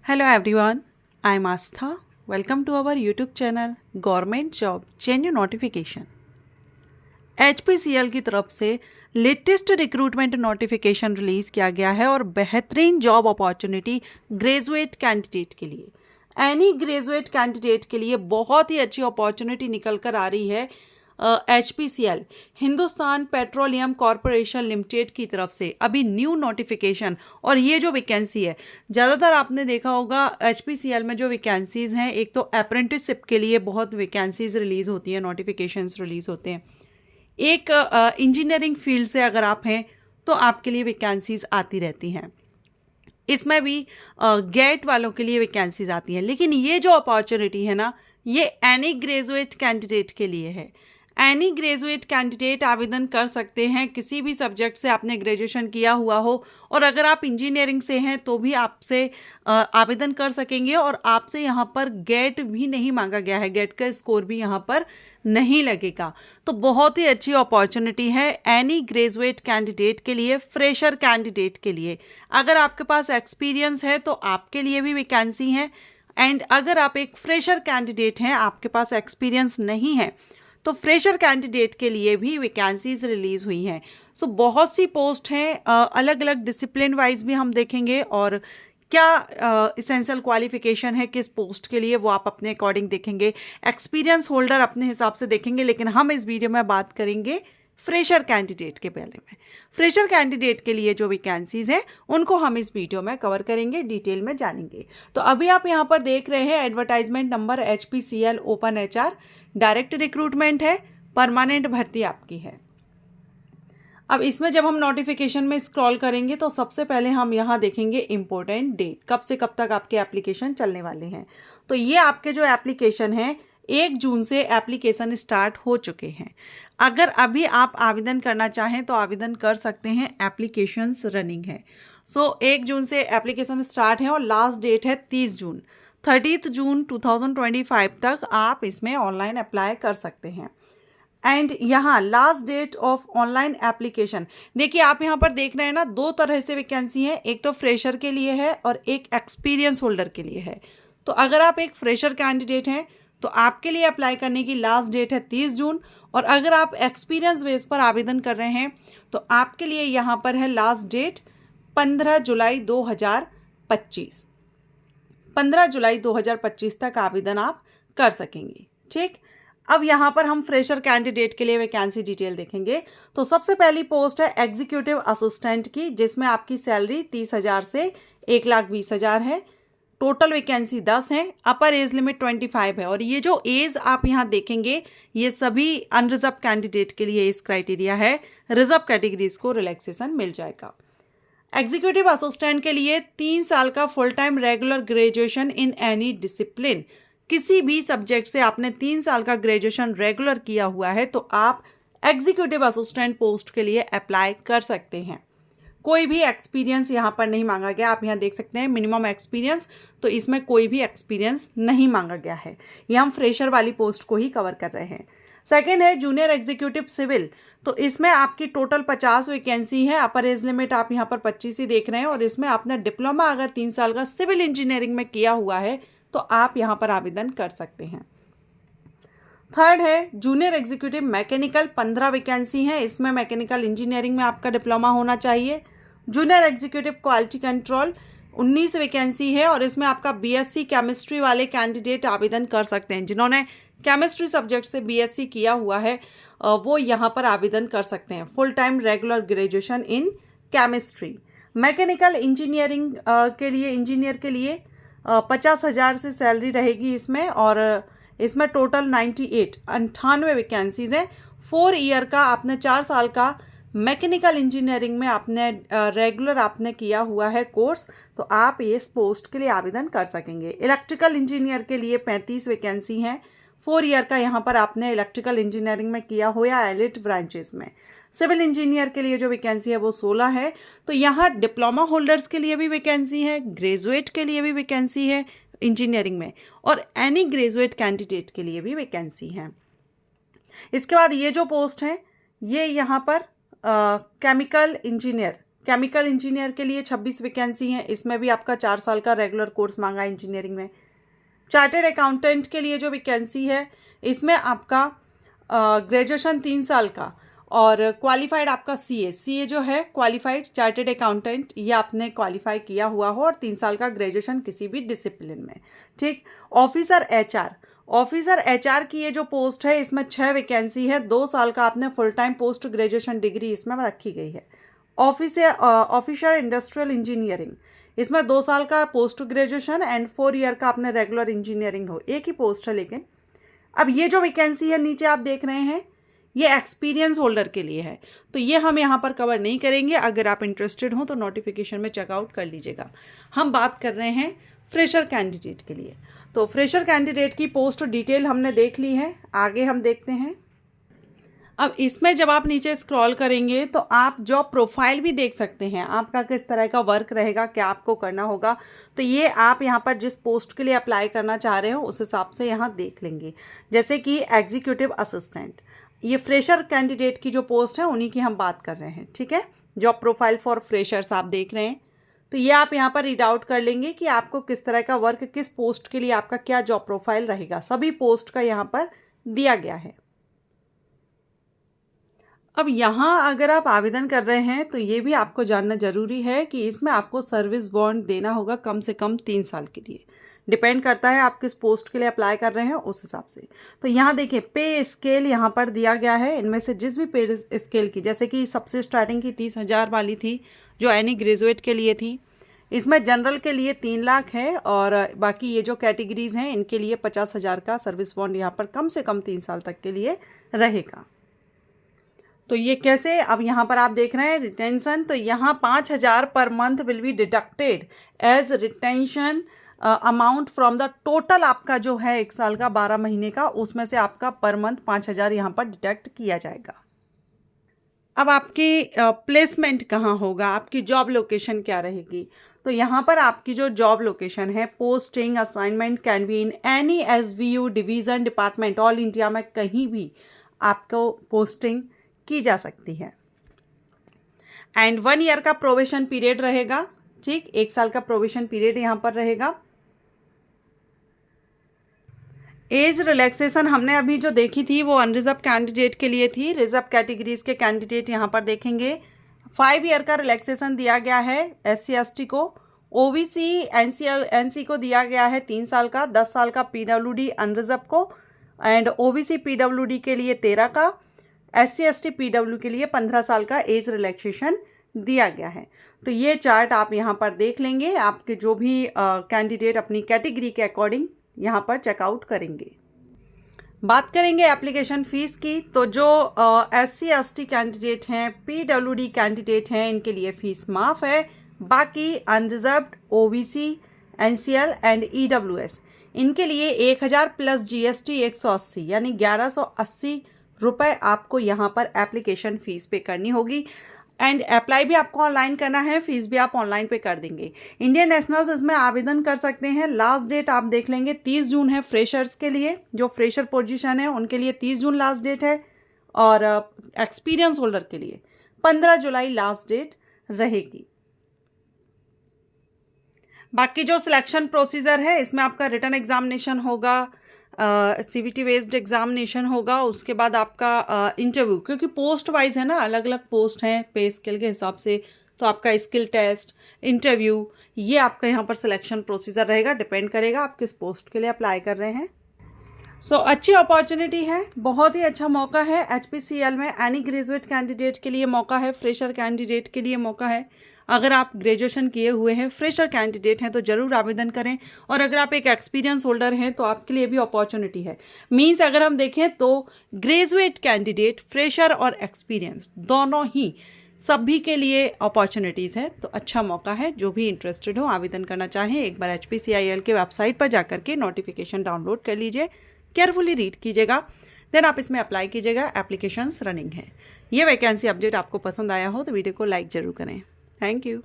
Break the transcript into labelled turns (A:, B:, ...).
A: Hello everyone, I am Astha. Welcome to our YouTube channel Government Job Genuine Notification. HPCL की तरफ से latest recruitment notification release किया गया है और बेहतरीन जॉब अपॉर्चुनिटी ग्रेजुएट कैंडिडेट के लिए, एनी ग्रेजुएट कैंडिडेट के लिए बहुत ही अच्छी अपॉर्चुनिटी निकल कर आ रही है। HPCL Hindustan petroleum corporation limited की तरफ से अभी न्यू नोटिफिकेशन, और ये जो वैकेंसी है, ज़्यादातर आपने देखा होगा HPCL में जो वैकेंसीज़ हैं, एक तो अप्रेंटिसशिप के लिए बहुत वैकेंसीज़ रिलीज़ होती हैं, नोटिफिकेशंस रिलीज़ होते हैं। एक इंजीनियरिंग फील्ड से अगर आप हैं तो आपके लिए वैकेंसीज़ आती रहती हैं। इसमें भी गेट वालों के लिए वैकेंसीज़ आती हैं, लेकिन ये जो अपॉर्चुनिटी है ना, ये एनी ग्रेजुएट कैंडिडेट के लिए है। एनी ग्रेजुएट कैंडिडेट आवेदन कर सकते हैं, किसी भी सब्जेक्ट से आपने ग्रेजुएशन किया हुआ हो, और अगर आप इंजीनियरिंग से हैं तो भी आपसे आवेदन कर सकेंगे। और आपसे यहाँ पर गेट भी नहीं मांगा गया है, गेट का स्कोर भी यहाँ पर नहीं लगेगा। तो बहुत ही अच्छी अपॉर्चुनिटी है एनी ग्रेजुएट कैंडिडेट के लिए, फ्रेशर कैंडिडेट के लिए। अगर आपके पास एक्सपीरियंस है तो आपके लिए भी वैकेंसी है, एंड अगर आप एक फ्रेशर कैंडिडेट हैं, आपके पास एक्सपीरियंस नहीं है, तो फ्रेशर कैंडिडेट के लिए भी वैकेंसीज रिलीज़ हुई हैं। सो बहुत सी पोस्ट हैं, अलग अलग डिसिप्लिन वाइज भी हम देखेंगे, और क्या इसेंशियल क्वालिफिकेशन है किस पोस्ट के लिए वो आप अपने अकॉर्डिंग देखेंगे, एक्सपीरियंस होल्डर अपने हिसाब से देखेंगे। लेकिन हम इस वीडियो में बात करेंगे फ्रेशर कैंडिडेट के बारे में। फ्रेशर कैंडिडेट के लिए जो वैकेंसीज हैं उनको हम इस वीडियो में कवर करेंगे, डिटेल में जानेंगे। तो अभी आप यहाँ पर देख रहे हैं advertisement number HPCL open HR, direct recruitment है, परमानेंट भर्ती आपकी है। अब इसमें जब हम नोटिफिकेशन में स्क्रॉल करेंगे तो सबसे पहले हम यहाँ देखेंगे इम्पोर्टेंट डेट, कब से कब तक आपके एप्लीकेशन चलने वाले हैं। तो ये आपके जो एप्लीकेशन हैं 1 जून से एप्लीकेशन स्टार्ट हो चुके हैं। अगर अभी आप आवेदन करना चाहें तो आवेदन कर सकते हैं, एप्लीकेशंस रनिंग है। सो 1 जून से एप्लीकेशन स्टार्ट है और लास्ट डेट है 30 जून। 30 जून 2025 तक आप इसमें ऑनलाइन अप्लाई कर सकते हैं। एंड यहाँ last date of online application, देखिए आप यहाँ पर देख रहे हैं ना, 2 तरह से वैकेंसी है, एक तो फ्रेशर के लिए है और एक एक्सपीरियंस होल्डर के लिए है। तो अगर आप एक फ्रेशर कैंडिडेट हैं तो आपके लिए अप्लाई करने की लास्ट डेट है 30 जून, और अगर आप एक्सपीरियंस बेस पर आवेदन कर रहे हैं तो आपके लिए यहाँ पर है लास्ट डेट 15 जुलाई 2025। 15 जुलाई 2025 तक आवेदन आप कर सकेंगे। ठीक, अब यहाँ पर हम फ्रेशर कैंडिडेट के लिए वैकेंसी डिटेल देखेंगे। तो सबसे पहली पोस्ट है एग्जीक्यूटिव असिस्टेंट की, जिसमें आपकी सैलरी 30,000 से 1,20,000 है। टोटल वैकेंसी 10 है, अपर एज लिमिट 25 है, और ये जो एज आप यहाँ देखेंगे ये सभी अनरिजर्व कैंडिडेट के लिए इस क्राइटेरिया है, रिजर्व कैटेगरीज को रिलैक्सेशन मिल जाएगा। एग्जीक्यूटिव असिस्टेंट के लिए 3 साल का full time regular graduation in any discipline, किसी भी सब्जेक्ट से आपने 3 साल का ग्रेजुएशन रेगुलर किया हुआ है तो आप एग्जीक्यूटिव असिस्टेंट पोस्ट के लिए अप्लाई कर सकते हैं। कोई भी एक्सपीरियंस यहाँ पर नहीं मांगा गया, आप यहाँ देख सकते हैं मिनिमम एक्सपीरियंस, तो इसमें कोई भी एक्सपीरियंस नहीं मांगा गया है। ये हम फ्रेशर वाली पोस्ट को ही कवर कर रहे हैं। सेकेंड है जूनियर एग्जीक्यूटिव सिविल, तो इसमें आपकी टोटल 50 वैकेंसी है, अपर एज लिमिट आप यहाँ पर 25 ही देख रहे हैं, और इसमें आपने डिप्लोमा अगर 3 साल का सिविल इंजीनियरिंग में किया हुआ है तो आप यहाँ पर आवेदन कर सकते हैं। थर्ड है जूनियर एग्जीक्यूटिव मैकेनिकल, 15 वैकेंसी हैं, इसमें मैकेनिकल इंजीनियरिंग में आपका डिप्लोमा होना चाहिए। Junior executive quality control 19 vacancy है, और इसमें आपका BSc केमिस्ट्री वाले कैंडिडेट आवेदन कर सकते हैं। जिन्होंने केमिस्ट्री सब्जेक्ट से BSc किया हुआ है वो यहाँ पर आवेदन कर सकते हैं। Full time regular graduation in chemistry. Mechanical engineering के लिए, इंजीनियर के लिए 50,000 से सैलरी रहेगी इसमें, और इसमें टोटल 98 वैकेंसीज हैं। 4 ईयर का आपने 4 साल का मैकेनिकल इंजीनियरिंग में आपने रेगुलर आपने किया हुआ है कोर्स, तो आप इस पोस्ट के लिए आवेदन कर सकेंगे। इलेक्ट्रिकल इंजीनियर के लिए 35 वैकेंसी हैं, 4 ईयर का यहाँ पर आपने इलेक्ट्रिकल इंजीनियरिंग में किया हो या एलिट ब्रांचेस में। सिविल इंजीनियर के लिए जो वैकेंसी है वो 16 है। तो यहाँ डिप्लोमा होल्डर्स के लिए भी वैकेंसी है, ग्रेजुएट के लिए भी वैकेंसी है इंजीनियरिंग में, और एनी ग्रेजुएट कैंडिडेट के लिए भी वैकेंसी है। इसके बाद ये जो पोस्ट है ये यहाँ पर केमिकल इंजीनियर केमिकल इंजीनियर के लिए 26 वैकेंसी हैं, इसमें भी आपका 4 साल का रेगुलर कोर्स मांगा है इंजीनियरिंग में। चार्टेड अकाउंटेंट के लिए जो वैकेंसी है इसमें आपका ग्रेजुएशन 3 साल का और क्वालिफाइड आपका सीए जो है क्वालिफाइड चार्टेड अकाउंटेंट, ये आपने क्वालिफाई किया हुआ हो और 3 साल का ग्रेजुएशन किसी भी डिसिप्लिन में। ठीक। ऑफिसर एचआर की ये जो पोस्ट है इसमें 6 वैकेंसी है, 2 साल का आपने full time post graduation degree इसमें रखी गई है। ऑफिसर इंडस्ट्रियल इंजीनियरिंग, इसमें 2 साल का पोस्ट ग्रेजुएशन एंड 4 ईयर का आपने रेगुलर इंजीनियरिंग हो, एक ही पोस्ट है। लेकिन अब ये जो वैकेंसी है नीचे आप देख रहे हैं ये एक्सपीरियंस होल्डर के लिए है, तो ये हम यहाँ पर कवर नहीं करेंगे। अगर आप इंटरेस्टेड हो तो नोटिफिकेशन में चेकआउट कर लीजिएगा। हम बात कर रहे हैं फ्रेशर कैंडिडेट के लिए। तो फ्रेशर कैंडिडेट की पोस्ट डिटेल हमने देख ली है, आगे हम देखते हैं। अब इसमें जब आप नीचे स्क्रॉल करेंगे तो आप जॉब प्रोफाइल भी देख सकते हैं, आपका किस तरह का वर्क रहेगा, क्या आपको करना होगा। तो ये आप यहाँ पर जिस पोस्ट के लिए अप्लाई करना चाह रहे हो उस हिसाब से यहाँ देख लेंगे। जैसे कि एग्जीक्यूटिव असिस्टेंट, ये फ्रेशर कैंडिडेट की जो पोस्ट है उन्हीं की हम बात कर रहे हैं। ठीक है, जॉब प्रोफाइल फॉर फ्रेशर्स आप देख रहे हैं। तो ये आप यहाँ पर रीड आउट कर लेंगे कि आपको किस तरह का वर्क, किस पोस्ट के लिए आपका क्या जॉब प्रोफाइल रहेगा। सभी पोस्ट का यहाँ पर दिया गया है। अब यहाँ अगर आप आवेदन कर रहे हैं तो ये भी आपको जानना जरूरी है कि इसमें आपको सर्विस बॉन्ड देना होगा कम से कम 3 साल के लिए। डिपेंड करता है आप किस पोस्ट के लिए अप्लाई कर रहे हैं उस हिसाब से। तो यहाँ देखिए पे स्केल यहाँ पर दिया गया है। इनमें से जिस भी पे स्केल की, जैसे कि सबसे स्टार्टिंग की 30,000 वाली थी जो एनी ग्रेजुएट के लिए थी, इसमें जनरल के लिए 3 लाख है और बाकी ये जो कैटेगरीज हैं इनके लिए 50,000 का सर्विस बॉन्ड यहाँ पर कम से कम 3 साल तक के लिए रहेगा। तो ये कैसे, अब यहाँ पर आप देख रहे हैं रिटेंशन, तो यहाँ 5,000 per month will be deducted as retention amount from the total आपका जो है 1 साल का 12 महीने का, उसमें से आपका पर मंथ 5,000 यहाँ पर डिडक्ट किया जाएगा। अब आपकी प्लेसमेंट कहाँ होगा, आपकी जॉब लोकेशन क्या रहेगी। तो यहाँ पर आपकी जो जॉब लोकेशन है, posting assignment can be in any SVU division department, all India में कहीं भी आपको पोस्टिंग की जा सकती है। एंड 1 ईयर का प्रोबेशन पीरियड रहेगा। ठीक, 1 साल का प्रोबेशन पीरियड यहाँ पर रहेगा। एज रिलैक्सेशन हमने अभी जो देखी थी वो अनरिजर्व कैंडिडेट के लिए थी। रिजर्व कैटेगरीज के कैंडिडेट यहाँ पर देखेंगे 5 ईयर का रिलैक्सेशन दिया गया है SC ST को। OBC NC को दिया गया है 3 साल का, 10 साल का PWD अनरिजर्व को, एंड OBC PWD के लिए 13 का, SC ST PW के लिए 15 साल का एज रिलैक्सेशन दिया गया है। तो ये चार्ट आप यहाँ पर देख लेंगे, आपके जो भी कैंडिडेट अपनी कैटेगरी के अकॉर्डिंग यहाँ पर चेकआउट करेंगे। बात करेंगे एप्लीकेशन फ़ीस की, तो जो SC ST कैंडिडेट हैं, PWD कैंडिडेट हैं, इनके लिए फ़ीस माफ़ है। बाकी unreserved OBC NCL and EWS इनके लिए 1,000 प्लस GST 180 यानी 1,180 रुपये आपको यहाँ पर एप्लीकेशन फ़ीस पे करनी होगी। एंड अप्लाई भी आपको ऑनलाइन करना है, फीस भी आप ऑनलाइन पे कर देंगे। इंडियन नेशनल्स इसमें आवेदन कर सकते हैं। लास्ट डेट आप देख लेंगे 30 जून है फ्रेशर्स के लिए, जो फ्रेशर पोजीशन है उनके लिए 30 जून लास्ट डेट है, और एक्सपीरियंस होल्डर के लिए 15 जुलाई लास्ट डेट रहेगी। बाकी जो सिलेक्शन प्रोसीजर है इसमें आपका रिटन एग्जामिनेशन होगा, CVT बेस्ड एग्जामिनेशन होगा, उसके बाद आपका इंटरव्यू, क्योंकि पोस्ट वाइज है ना, अलग अलग पोस्ट हैं पे स्केल के हिसाब से, तो आपका स्किल टेस्ट, इंटरव्यू, ये आपका यहाँ पर सिलेक्शन प्रोसीजर रहेगा। डिपेंड करेगा आप किस पोस्ट के लिए अप्लाई कर रहे हैं। सो अच्छी अपॉर्चुनिटी है, बहुत ही अच्छा मौका है। HPCL में एनी ग्रेजुएट कैंडिडेट के लिए मौका है, फ्रेशर कैंडिडेट के लिए मौका है। अगर आप ग्रेजुएशन किए हुए हैं, फ्रेशर कैंडिडेट हैं तो ज़रूर आवेदन करें, और अगर आप एक एक्सपीरियंस होल्डर हैं तो आपके लिए भी अपॉर्चुनिटी है। मीन्स अगर हम देखें तो ग्रेजुएट कैंडिडेट, फ्रेशर और एक्सपीरियंस दोनों ही सभी के लिए अपॉर्चुनिटीज़ है। तो अच्छा मौका है, जो भी इंटरेस्टेड हो आवेदन करना चाहें एक बार HPCIL के वेबसाइट पर जाकर के नोटिफिकेशन डाउनलोड कर लीजिए, केयरफुली रीड कीजिएगा, देन आप इसमें अप्लाई कीजिएगा। एप्लीकेशंस रनिंग है। ये वैकेंसी अपडेट आपको पसंद आया हो तो वीडियो को लाइक ज़रूर करें। Thank you.